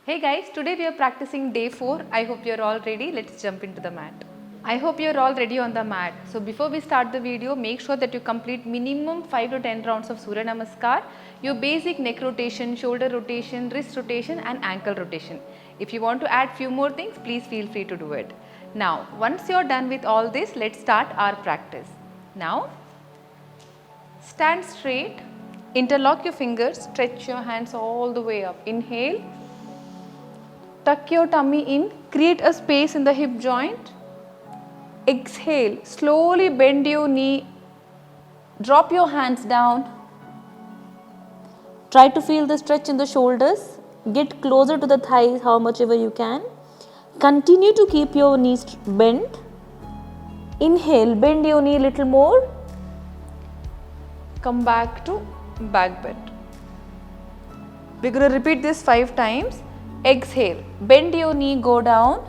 Hey guys, today we are practicing day 4. I hope you are all ready. Let's jump into the mat. I hope you are all ready on the mat. So before we start the video, make sure that you complete minimum 5 to 10 rounds of Surya Namaskar, your basic neck rotation, shoulder rotation, wrist rotation and ankle rotation. If you want to add few more things, please feel free to do it. Now, once you are done with all this, let's start our practice. Now, stand straight, interlock your fingers, stretch your hands all the way up. Inhale, tuck your tummy in, create a space in the hip joint. Exhale, slowly bend your knee, drop your hands down. Try to feel the stretch in the shoulders, get closer to the thighs how much ever you can. Continue to keep your knees bent. Inhale, bend your knee a little more. Come back to back bend. We're going to repeat this 5 times. Exhale, bend your knee, go down.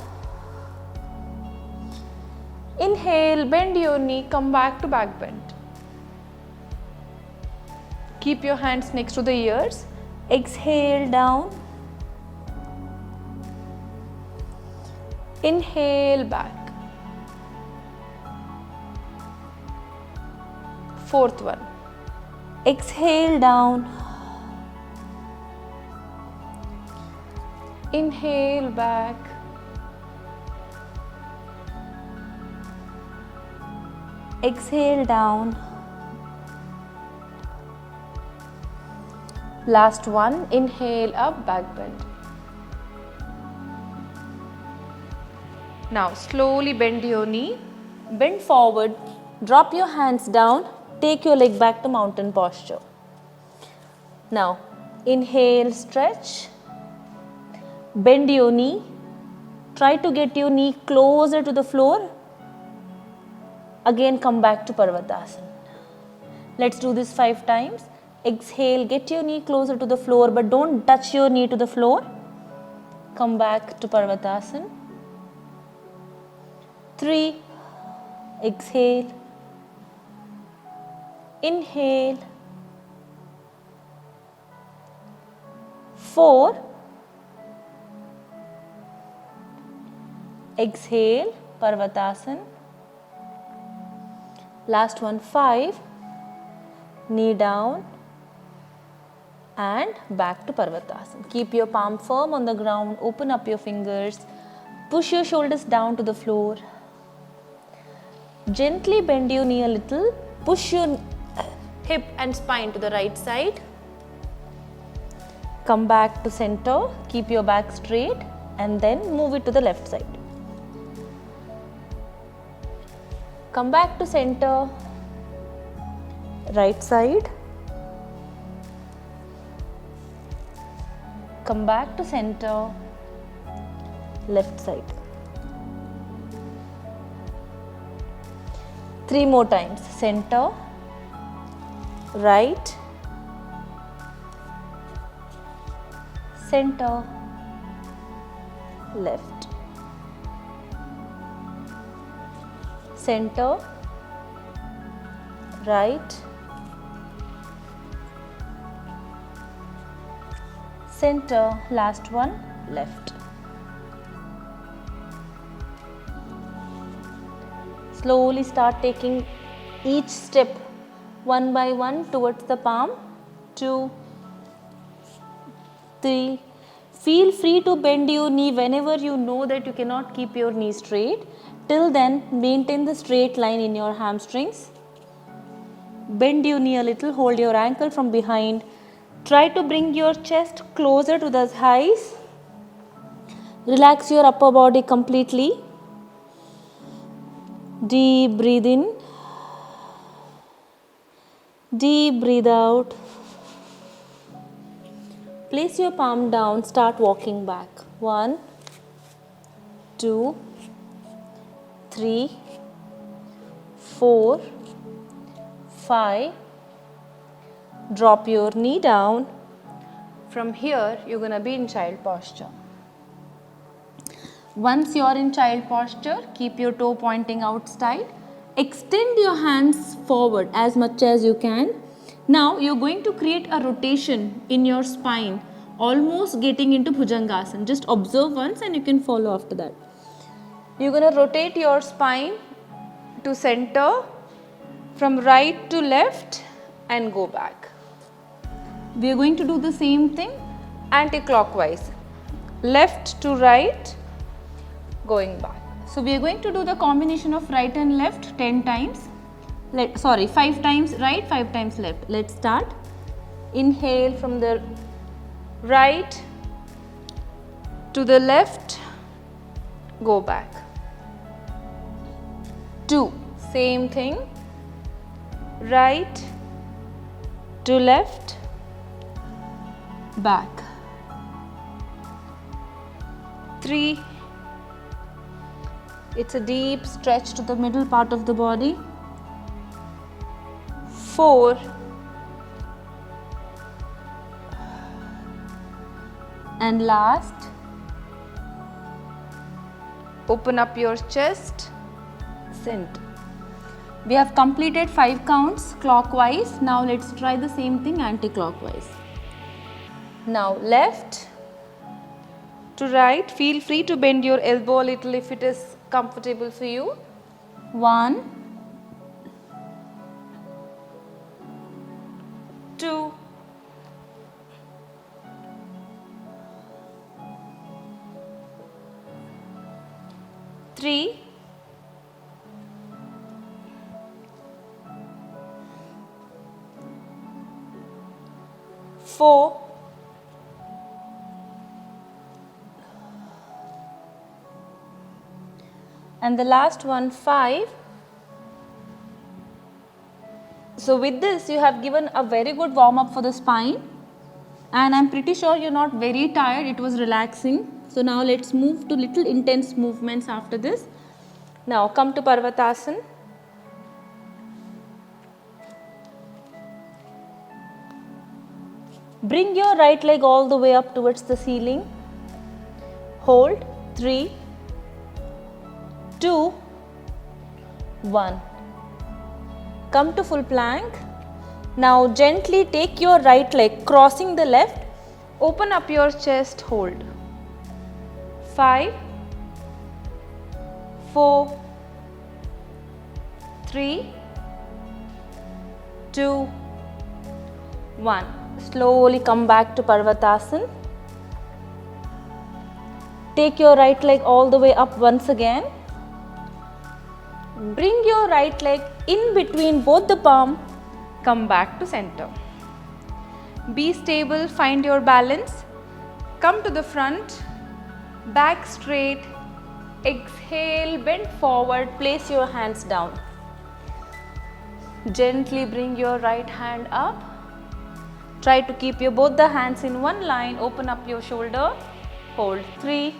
Inhale, bend your knee, come back to back bend. Keep your hands next to the ears. Exhale, down. Inhale, back. 4th one. Exhale, down. Inhale, back. Exhale, down. Last one, inhale up, back bend. Now slowly bend your knee, bend forward, drop your hands down, take your leg back to mountain posture. Now inhale, stretch, bend your knee, try to get your knee closer to the floor. Again come back to Parvatasana. Let's do this 5 times. Exhale, get your knee closer to the floor but don't touch your knee to the floor. Come back to Parvatasana. 3. Exhale. Inhale. 4. Exhale, Parvatasana. Last one, 5. Knee down and back to Parvatasana. Keep your palm firm on the ground, open up your fingers, push your shoulders down to the floor. Gently bend your knee a little, push your hip and spine to the right side. Come back to center, keep your back straight and then move it to the left side. Come back to center, right side. Come back to center, left side. 3 more times. Center, right, center, left. Center, right, center, last one, left. Slowly start taking each step one by one towards the palm. 2, 3. Feel free to bend your knee whenever you know that you cannot keep your knee straight. Till then, maintain the straight line in your hamstrings. Bend your knee a little, hold your ankle from behind. Try to bring your chest closer to the thighs. Relax your upper body completely. Deep breathe in. Deep breathe out. Place your palm down, start walking back. 1, 2, 3, 4, 5. Drop your knee down. From here, you're going to be in child posture. Once you are in child posture, keep your toe pointing outside. Extend your hands forward as much as you can. Now, you're going to create a rotation in your spine almost getting into Bhujangasana. Just observe once and you can follow after that. You're going to rotate your spine to center, from right to left and go back. We are going to do the same thing anti-clockwise, left to right, going back. So we are going to do the combination of right and left 10 times. 5 times right, 5 times left. Let's start. Inhale from the right to the left, go back. 2, same thing, right to left, back. 3, it's a deep stretch to the middle part of the body. 4, and last, open up your chest, center. We have completed 5 counts clockwise. Now let's try the same thing anti-clockwise. Now left to right, feel free to bend your elbow a little if it is comfortable for you. 1, 2, 3, 4, and the last one 5. So with this you have given a very good warm up for the spine, and I'm pretty sure you're not very tired. It was relaxing. So now let's move to little intense movements after this. Now come to Parvatasana. Bring your right leg all the way up towards the ceiling. Hold. 3, 2, 1. Come to full plank. Now gently take your right leg crossing the left. Open up your chest. Hold. 5, 4, 3, 2, 1. Slowly come back to Parvatasana. Take your right leg all the way up once again. Bring your right leg in between both the palm. Come back to center. Be stable, find your balance. Come to the front, back straight. Exhale, bend forward, place your hands down. Gently bring your right hand up. Try to keep both the hands in one line. Open up your shoulder. Hold. 3,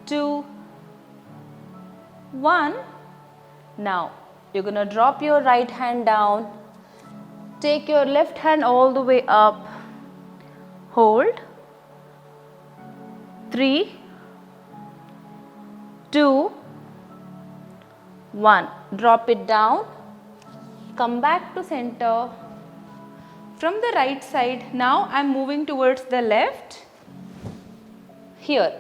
2, 1. Now you're going to drop your right hand down. Take your left hand all the way up. Hold. 3, 2, 1. Drop it down. Come back to center. From the right side, now I am moving towards the left. Here,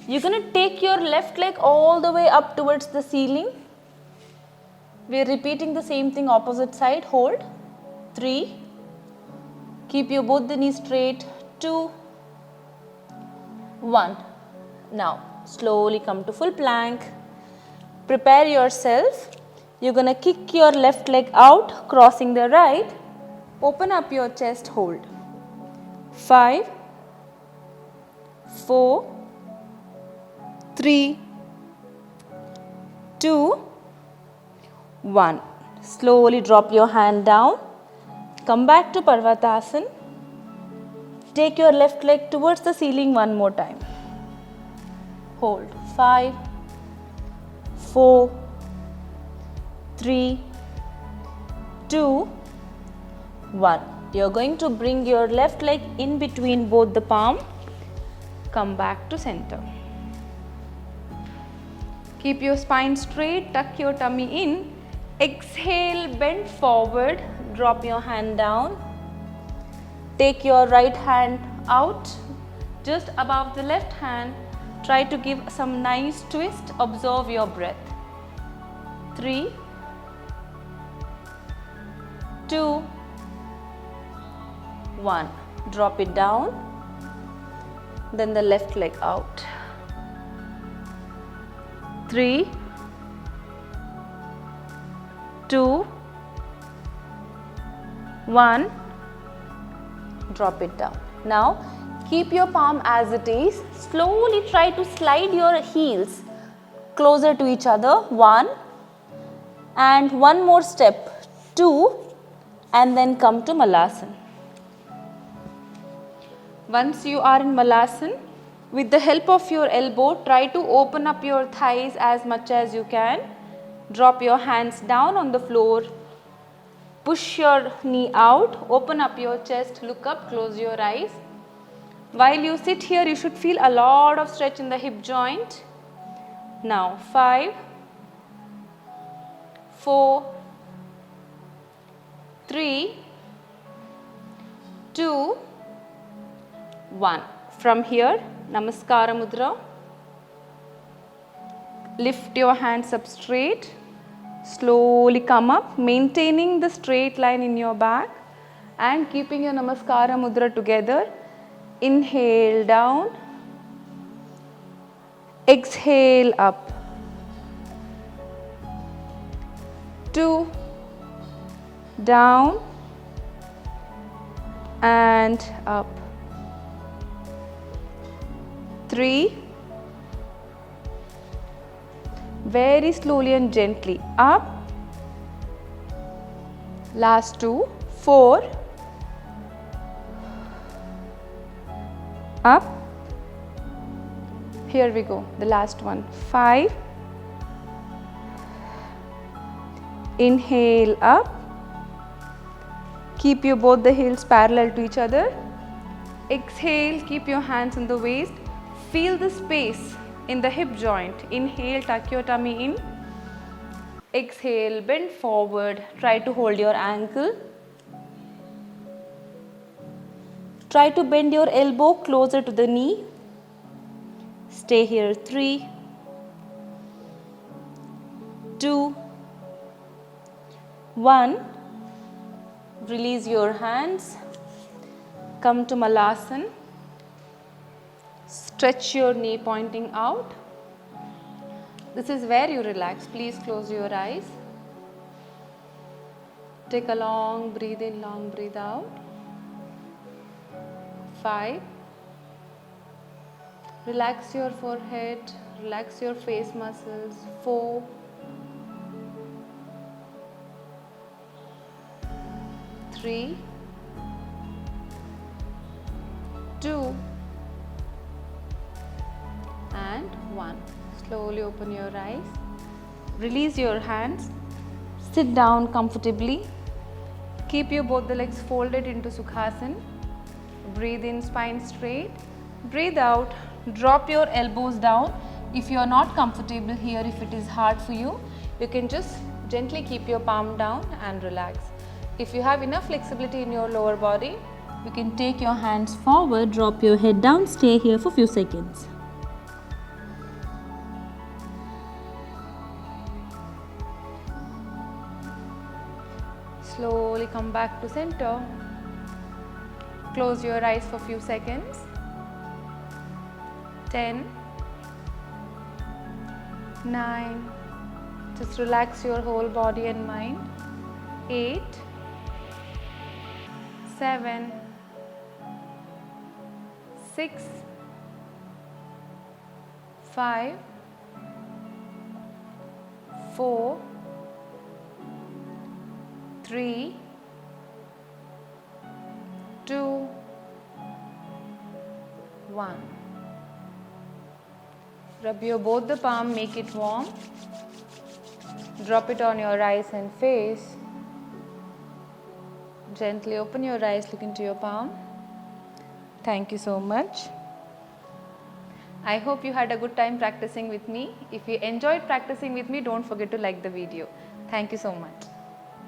you're going to take your left leg all the way up towards the ceiling. We are repeating the same thing opposite side. Hold. 3. Keep both the knees straight. 2, 1. Now, slowly come to full plank. Prepare yourself. You're going to kick your left leg out, crossing the right. Open up your chest. Hold. 5, 4, 3, 2, 1. Slowly drop your hand down. Come back to Parvatasana. Take your left leg towards the ceiling one more time. Hold. 5, 4, 3, 2, 1. You're going to bring your left leg in between both the palm. Come back to center. Keep your spine straight, tuck your tummy in. Exhale, bend forward, drop your hand down. Take your right hand out just above the left hand. Try to give some nice twist. Observe your breath. 3, 2, 1. Drop it down. Then the left leg out. 3, 2, 1. Drop it down. Now keep your palm as it is. Slowly try to slide your heels closer to each other. 1 and one more step. 2 and then come to malasan. Once you are in malasan, with the help of your elbow, try to open up your thighs as much as you can. Drop your hands down on the floor. Push your knee out. Open up your chest. Look up. Close your eyes. While you sit here, you should feel a lot of stretch in the hip joint. Now 5, 4, 3, 2, 1. From here, Namaskara Mudra. Lift your hands up straight. Slowly come up, maintaining the straight line in your back and keeping your Namaskara Mudra together. Inhale down. Exhale up. 2, down and up. 3, very slowly and gently up. Last 2, 4, up. Here we go, the last one. 5, inhale up. Keep your both the heels parallel to each other. Exhale, keep your hands in the waist. Feel the space in the hip joint. Inhale, tuck your tummy in. Exhale, bend forward. Try to hold your ankle. Try to bend your elbow closer to the knee. Stay here. 3, 2, 1. Release your hands. Come to malasan. Stretch your knee pointing out. This is where you relax. Please close your eyes. Take a long breathe in, long breathe out. 5. Relax your forehead, relax your face muscles. 4. 3, 2, and 1. Slowly open your eyes. Release your hands. Sit down comfortably. Keep your both the legs folded into Sukhasana. Breathe in, spine straight. Breathe out. Drop your elbows down. If you are not comfortable here, if it is hard for you, you can just gently keep your palm down and relax. If you have enough flexibility in your lower body, you can take your hands forward, drop your head down, stay here for few seconds. Slowly come back to center. Close your eyes for few seconds. 10, 9, just relax your whole body and mind. 8, 7, 6, 5, 4, 3, 2, 1. Rub your both the palm, make it warm. Drop it on your eyes and face. Gently open your eyes, look into your palm. Thank you so much. I hope you had a good time practicing with me. If you enjoyed practicing with me, don't forget to like the video. Thank you so much.